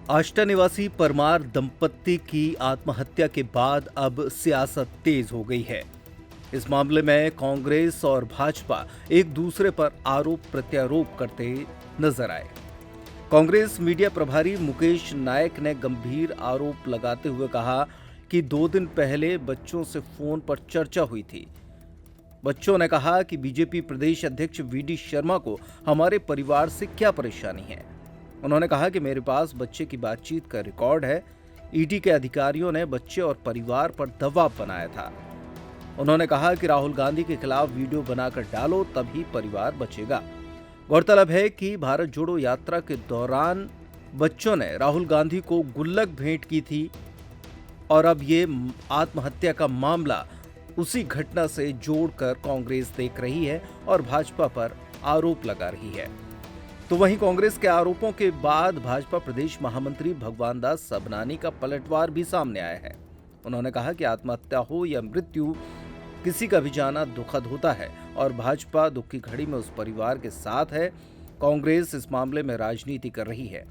आष्टा निवासी परमार दंपत्ति की आत्महत्या के बाद अब सियासत तेज हो गई है। इस मामले में कांग्रेस और भाजपा एक दूसरे पर आरोप प्रत्यारोप करते नजर आए। कांग्रेस मीडिया प्रभारी मुकेश नायक ने गंभीर आरोप लगाते हुए कहा कि 2 दिन पहले बच्चों से फोन पर चर्चा हुई थी। बच्चों ने कहा कि बीजेपी प्रदेश अध्यक्ष वीडी शर्मा को हमारे परिवार से क्या परेशानी है। उन्होंने कहा कि मेरे पास बच्चे की बातचीत का रिकॉर्ड है। ईडी के अधिकारियों ने बच्चे और परिवार पर दबाव बनाया था। उन्होंने कहा कि राहुल गांधी के खिलाफ वीडियो बनाकर डालो, तभी परिवार बचेगा। गौरतलब है कि भारत जोड़ो यात्रा के दौरान बच्चों ने राहुल गांधी को गुल्लक भेंट की थी और अब ये आत्महत्या का मामला उसी घटना से जोड़कर कांग्रेस देख रही है और भाजपा पर आरोप लगा रही है। तो वहीं कांग्रेस के आरोपों के बाद भाजपा प्रदेश महामंत्री भगवान दास सबनानी का पलटवार भी सामने आया है। उन्होंने कहा कि आत्महत्या हो या मृत्यु, किसी का भी जाना दुखद होता है और भाजपा दुख की घड़ी में उस परिवार के साथ है। कांग्रेस इस मामले में राजनीति कर रही है।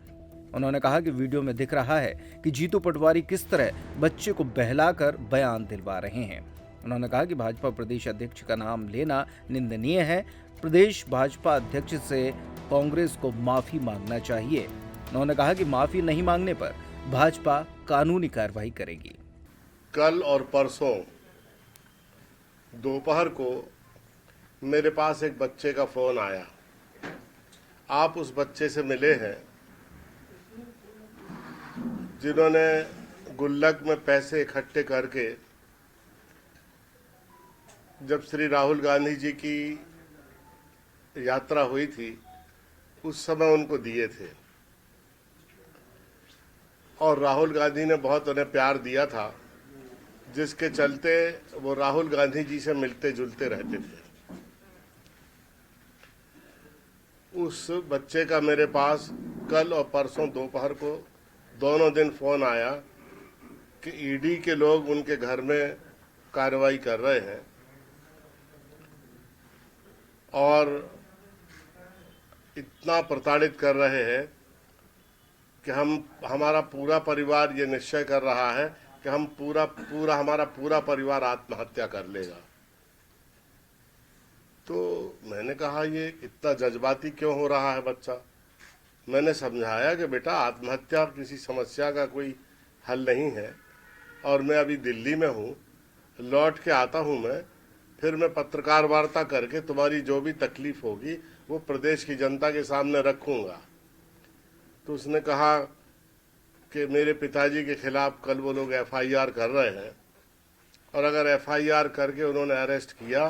उन्होंने कहा कि वीडियो में दिख रहा है कि जीतू पटवारी किस तरह बच्चे को बहलाकर बयान दिलवा रहे हैं। उन्होंने कहा कि भाजपा प्रदेश अध्यक्ष का नाम लेना निंदनीय है। प्रदेश भाजपा अध्यक्ष से कांग्रेस को माफी मांगना चाहिए। उन्होंने कहा कि माफी नहीं मांगने पर भाजपा कानूनी कार्रवाई करेगी। कल और परसों दोपहर को मेरे पास एक बच्चे का फोन आया। आप उस बच्चे से मिले हैं जिन्होंने गुल्लक में पैसे इकट्ठे करके जब श्री राहुल गांधी जी की यात्रा हुई थी उस समय उनको दिए थे और राहुल गांधी ने बहुत उन्हें प्यार दिया था, जिसके चलते वो राहुल गांधी जी से मिलते जुलते रहते थे। उस बच्चे का मेरे पास कल और परसों दोपहर को दोनों दिन फोन आया कि ईडी के लोग उनके घर में कार्रवाई कर रहे हैं और इतना प्रताड़ित कर रहे हैं कि हमारा पूरा परिवार ये निश्चय कर रहा है कि हमारा पूरा परिवार आत्महत्या कर लेगा। तो मैंने कहा ये इतना जज्बाती क्यों हो रहा है बच्चा। मैंने समझाया कि बेटा आत्महत्या किसी समस्या का कोई हल नहीं है और मैं अभी दिल्ली में हूँ, लौट के आता हूँ मैं, फिर मैं पत्रकार वार्ता करके तुम्हारी जो भी तकलीफ होगी वो प्रदेश की जनता के सामने रखूंगा। तो उसने कहा कि मेरे पिताजी के खिलाफ कल वो लोग एफआईआर कर रहे हैं और अगर एफआईआर करके उन्होंने अरेस्ट किया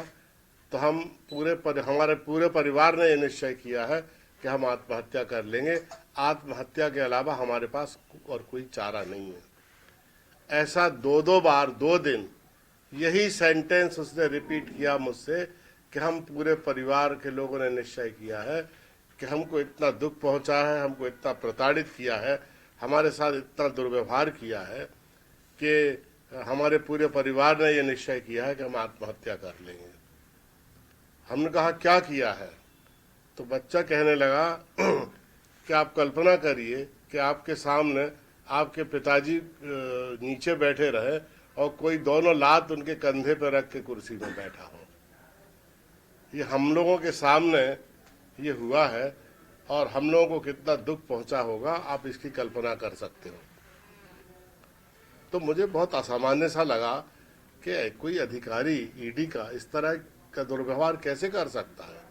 तो हमारे पूरे परिवार ने ये निश्चय किया है कि हम आत्महत्या कर लेंगे। आत्महत्या के अलावा हमारे पास और कोई चारा नहीं है। ऐसा दो बार 2 दिन यही सेंटेंस उसने रिपीट किया मुझसे कि हम पूरे परिवार के लोगों ने निश्चय किया है कि हमको इतना दुख पहुंचा है, हमको इतना प्रताड़ित किया है, हमारे साथ इतना दुर्व्यवहार किया है कि हमारे पूरे परिवार ने यह निश्चय किया है कि हम आत्महत्या कर लेंगे। हमने कहा क्या किया है? तो बच्चा कहने लगा कि आप कल्पना करिए कि आपके सामने आपके पिताजी नीचे बैठे रहे और कोई दोनों लात उनके कंधे पर रख के कुर्सी में बैठा हो। ये हम लोगों के सामने ये हुआ है और हम लोगों को कितना दुख पहुंचा होगा आप इसकी कल्पना कर सकते हो। तो मुझे बहुत असामान्य सा लगा कि कोई अधिकारी ईडी का इस तरह का दुर्व्यवहार कैसे कर सकता है।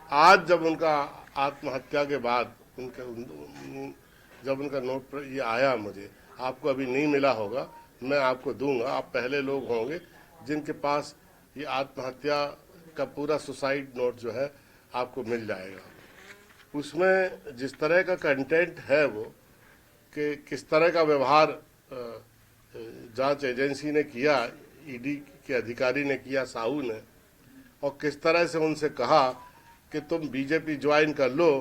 आज जब उनका आत्महत्या के बाद जब उनका नोट पर ये आया, मुझे आपको अभी नहीं मिला होगा, मैं आपको दूंगा। आप पहले लोग होंगे जिनके पास ये आत्महत्या का पूरा सुसाइड नोट जो है आपको मिल जाएगा। उसमें जिस तरह का कंटेंट है वो कि किस तरह का व्यवहार जांच एजेंसी ने किया, ईडी के अधिकारी ने किया, साहू ने, और किस तरह से उनसे कहा कि तुम बीजेपी ज्वाइन कर लो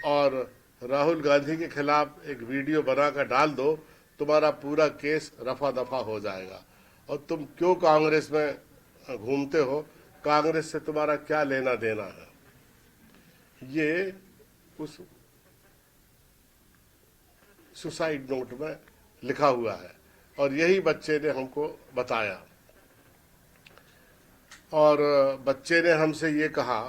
और राहुल गांधी के खिलाफ एक वीडियो बनाकर डाल दो, तुम्हारा पूरा केस रफा दफा हो जाएगा और तुम क्यों कांग्रेस में घूमते हो, कांग्रेस से तुम्हारा क्या लेना देना है। ये उस सुसाइड नोट में लिखा हुआ है और यही बच्चे ने हमको बताया। और बच्चे ने हमसे ये कहा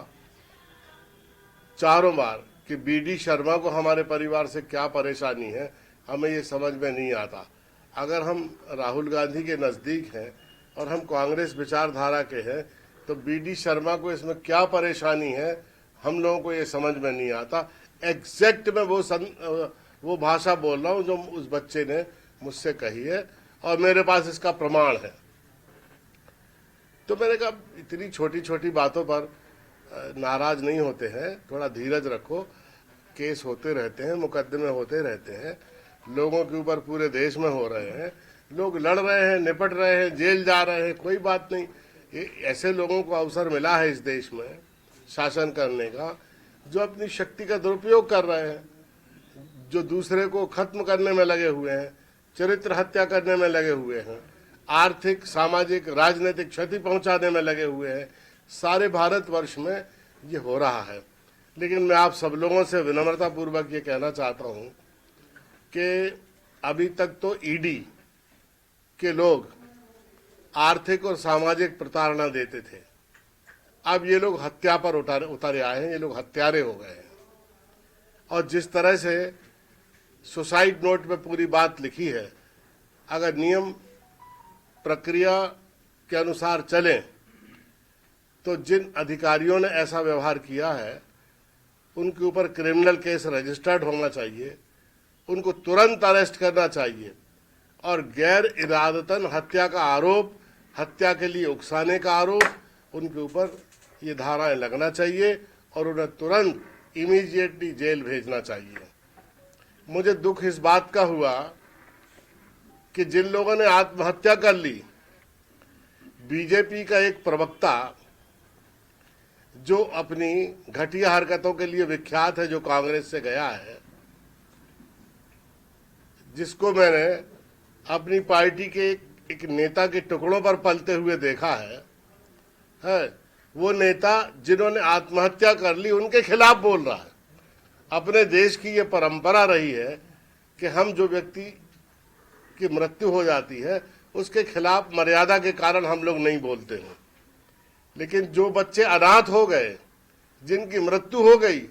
चारों बार कि बीडी शर्मा को हमारे परिवार से क्या परेशानी है, हमें ये समझ में नहीं आता। अगर हम राहुल गांधी के नज़दीक हैं और हम कांग्रेस विचारधारा के हैं तो बीडी शर्मा को इसमें क्या परेशानी है, हम लोगों को ये समझ में नहीं आता। एग्जैक्ट मैं वो भाषा बोल रहा हूँ जो उस बच्चे ने मुझसे कही है और मेरे पास इसका प्रमाण है। तो मैंने कहा इतनी छोटी छोटी बातों पर नाराज नहीं होते हैं, थोड़ा धीरज रखो। केस होते रहते हैं, मुकदमे होते रहते हैं, लोगों के ऊपर पूरे देश में हो रहे हैं, लोग लड़ रहे हैं, निपट रहे हैं, जेल जा रहे हैं, कोई बात नहीं। ये ऐसे लोगों को अवसर मिला है इस देश में शासन करने का जो अपनी शक्ति का दुरुपयोग कर रहे हैं, जो दूसरे को खत्म करने में लगे हुए हैं, चरित्र हत्या करने में लगे हुए हैं, आर्थिक, सामाजिक, राजनीतिक क्षति पहुंचाने में लगे हुए हैं। सारे भारतवर्ष में ये हो रहा है। लेकिन मैं आप सब लोगों से विनम्रतापूर्वक ये कहना चाहता हूं कि अभी तक तो ईडी के लोग आर्थिक और सामाजिक प्रताड़ना देते थे, अब ये लोग हत्या पर उतारे आए हैं, ये लोग हत्यारे हो गए हैं। और जिस तरह से सुसाइड नोट में पूरी बात लिखी है, अगर नियम प्रक्रिया के अनुसार चलें तो जिन अधिकारियों ने ऐसा व्यवहार किया है उनके ऊपर क्रिमिनल केस रजिस्टर्ड होना चाहिए, उनको तुरंत अरेस्ट करना चाहिए और गैर इरादतन हत्या का आरोप, हत्या के लिए उकसाने का आरोप, उनके ऊपर ये धाराएं लगना चाहिए और उन्हें तुरंत इमीडिएटली जेल भेजना चाहिए। मुझे दुख इस बात का हुआ कि जिन लोगों ने आत्महत्या कर ली, बीजेपी का एक प्रवक्ता जो अपनी घटिया हरकतों के लिए विख्यात है, जो कांग्रेस से गया है, जिसको मैंने अपनी पार्टी के एक नेता के टुकड़ों पर पलते हुए देखा है, वो नेता जिन्होंने आत्महत्या कर ली उनके खिलाफ बोल रहा है। अपने देश की ये परंपरा रही है कि हम जो व्यक्ति की मृत्यु हो जाती है उसके खिलाफ मर्यादा के कारण हम लोग नहीं बोलते हैं। लेकिन जो बच्चे अनाथ हो गए, जिनकी मृत्यु हो गई,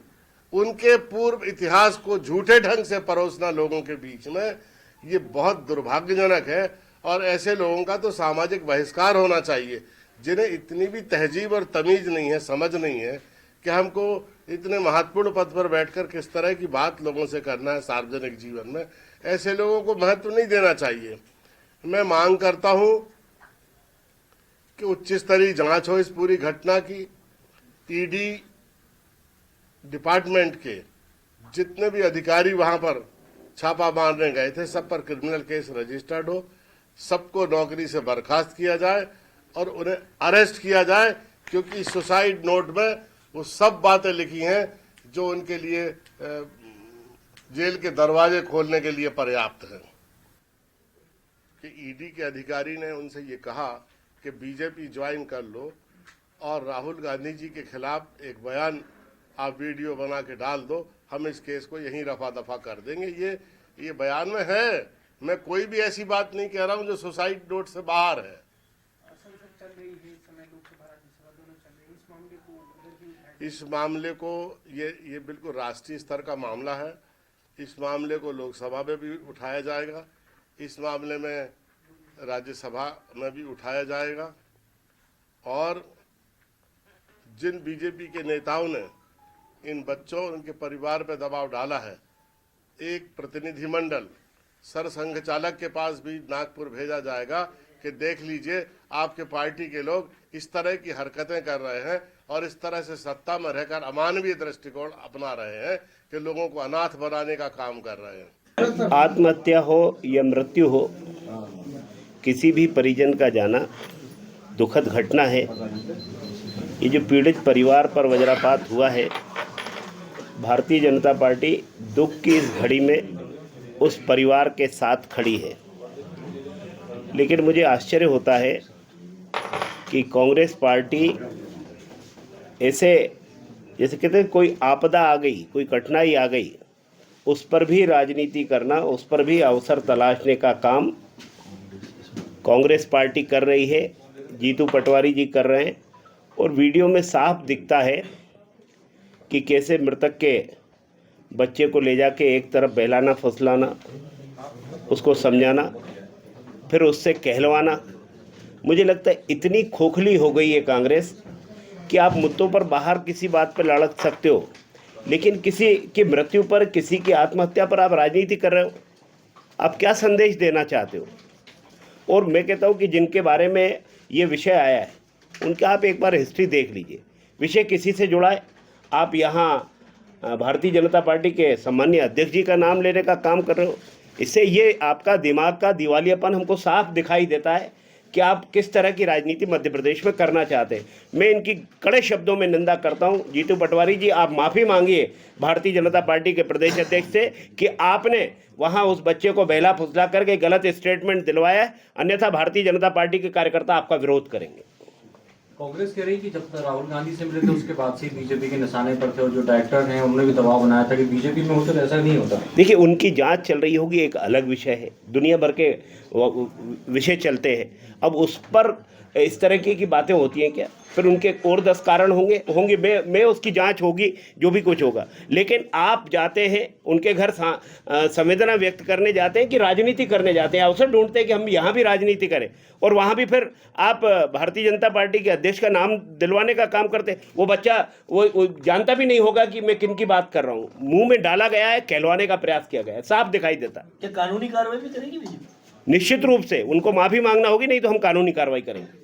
उनके पूर्व इतिहास को झूठे ढंग से परोसना लोगों के बीच में ये बहुत दुर्भाग्यजनक है और ऐसे लोगों का तो सामाजिक बहिष्कार होना चाहिए, जिन्हें इतनी भी तहजीब और तमीज नहीं है, समझ नहीं है कि हमको इतने महत्वपूर्ण पद पर बैठकर किस तरह की बात लोगों से करना है सार्वजनिक जीवन में। ऐसे लोगों को महत्व नहीं देना चाहिए। मैं मांग करता हूं कि उच्च स्तरीय जांच हो इस पूरी घटना की। ईडी डिपार्टमेंट के जितने भी अधिकारी वहां पर छापा मारने गए थे, सब पर क्रिमिनल केस रजिस्टर्ड हो, सबको नौकरी से बर्खास्त किया जाए और उन्हें अरेस्ट किया जाए, क्योंकि सुसाइड नोट में वो सब बातें लिखी हैं जो उनके लिए जेल के दरवाजे खोलने के लिए पर्याप्त हैं। कि ईडी के अधिकारी ने उनसे ये कहा कि बीजेपी ज्वाइन कर लो और राहुल गांधी जी के खिलाफ एक बयान आप वीडियो बना के डाल दो, हम इस केस को यहीं रफा दफा कर देंगे। ये बयान में है, मैं कोई भी ऐसी बात नहीं कह रहा हूं जो सुसाइड नोट से बाहर है। इस मामले को ये बिल्कुल राष्ट्रीय स्तर का मामला है। इस मामले को लोकसभा में भी उठाया जाएगा, इस मामले में राज्यसभा में भी उठाया जाएगा और जिन बीजेपी के नेताओं ने इन बच्चों और उनके परिवार पर दबाव डाला है, एक प्रतिनिधिमंडल सरसंघ चालक के पास भी नागपुर भेजा जाएगा कि देख लीजिए आपके पार्टी के लोग इस तरह की हरकतें कर रहे हैं और इस तरह से सत्ता में रहकर अमानवीय दृष्टिकोण अपना रहे हैं कि लोगों को अनाथ बनाने का काम कर रहे हैं। आत्महत्या हो या मृत्यु हो, किसी भी परिजन का जाना दुखद घटना है। ये जो पीड़ित परिवार पर वज्रपात हुआ है, भारतीय जनता पार्टी दुख की इस घड़ी में उस परिवार के साथ खड़ी है। लेकिन मुझे आश्चर्य होता है कि कांग्रेस पार्टी ऐसे जैसे कहते हैं कोई आपदा आ गई, कोई कठिनाई आ गई उस पर भी राजनीति करना, उस पर भी अवसर तलाशने का काम कांग्रेस पार्टी कर रही है, जीतू पटवारी जी कर रहे हैं। और वीडियो में साफ दिखता है कि कैसे मृतक के बच्चे को ले जाके एक तरफ बहलाना फुसलाना, उसको समझाना, फिर उससे कहलवाना। मुझे लगता है इतनी खोखली हो गई है कांग्रेस कि आप मुद्दों पर बाहर किसी बात पर लड़क सकते हो, लेकिन किसी की मृत्यु पर, किसी की आत्महत्या पर आप राजनीति कर रहे हो। आप क्या संदेश देना चाहते हो? और मैं कहता हूँ कि जिनके बारे में ये विषय आया है उनका आप एक बार हिस्ट्री देख लीजिए। विषय किसी से जुड़ा है? आप यहाँ भारतीय जनता पार्टी के सम्मानीय अध्यक्ष जी का नाम लेने का काम कर रहे हो। इससे ये आपका दिमाग का दिवालियापन हमको साफ दिखाई देता है कि आप किस तरह की राजनीति मध्य प्रदेश में करना चाहते हैं। मैं इनकी कड़े शब्दों में निंदा करता हूं। जीतू पटवारी जी, आप माफ़ी मांगिए भारतीय जनता पार्टी के प्रदेश अध्यक्ष से कि आपने वहां उस बच्चे को बहला फुसला करके गलत स्टेटमेंट दिलवाया है, अन्यथा भारतीय जनता पार्टी के कार्यकर्ता आपका विरोध करेंगे। कांग्रेस कह रही कि जब राहुल गांधी से मिले थे उसके बाद से बीजेपी के निशाने पर थे, और जो डायरेक्टर हैं उन्होंने भी दबाव बनाया था कि बीजेपी में होते तो ऐसा नहीं होता। देखिए, उनकी जांच चल रही होगी, एक अलग विषय है। दुनिया भर के विषय चलते हैं, अब उस पर इस तरह की बातें होती हैं क्या? फिर उनके और 10 कारण होंगे मैं उसकी जांच होगी, जो भी कुछ होगा। लेकिन आप जाते हैं उनके घर संवेदना व्यक्त करने जाते हैं कि राजनीति करने जाते हैं, अवसर ढूंढते हैं कि हम यहाँ भी राजनीति करें, और वहाँ भी फिर आप भारतीय जनता पार्टी के अध्यक्ष का नाम दिलवाने का काम करते हैं। वो बच्चा वो जानता भी नहीं होगा कि मैं किन की बात कर रहा हूँ। मुंह में डाला गया है, कहलवाने का प्रयास किया गया है, साफ दिखाई देता है। क्या कानूनी कार्रवाई भी करेगी बीजेपी? निश्चित रूप से उनको माफ़ी मांगना होगी, नहीं तो हम कानूनी कार्रवाई करेंगे।